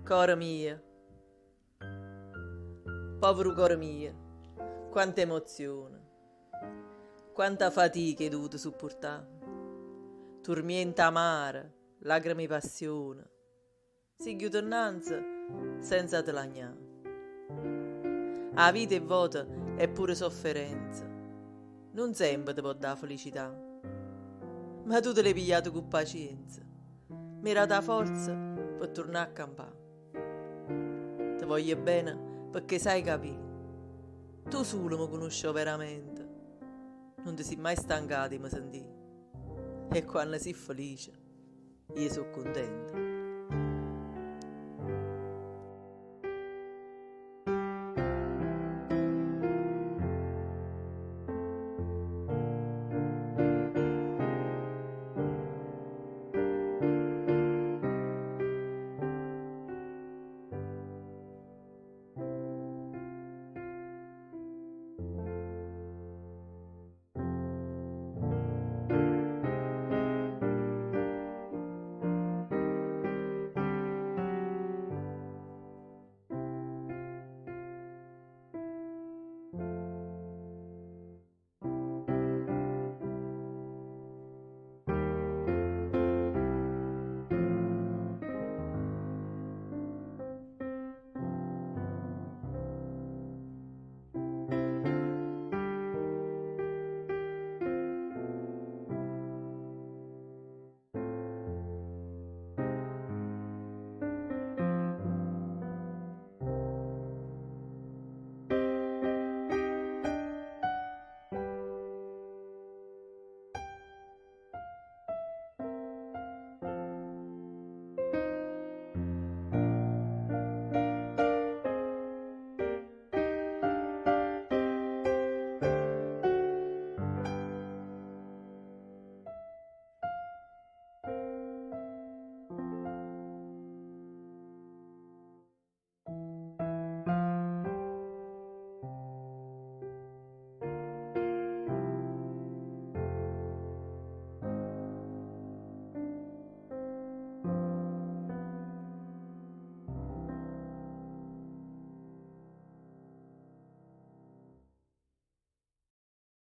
Coro mio, povero coro mio, quanta emozione, quanta fatica hai dovuto sopportare, tormento amaro, lacrime passione, si chiude innanzi senza te lagnare. La vita è vuota e pure sofferenza, non sempre ti può dare felicità, ma tu te l'hai pigliato con pazienza, mi era da forza per tornare a campare. Ti voglio bene perché sai capire, tu solo mi conosci veramente, non ti sei mai stancato di mi sentire, e quando sei felice io sono contenta.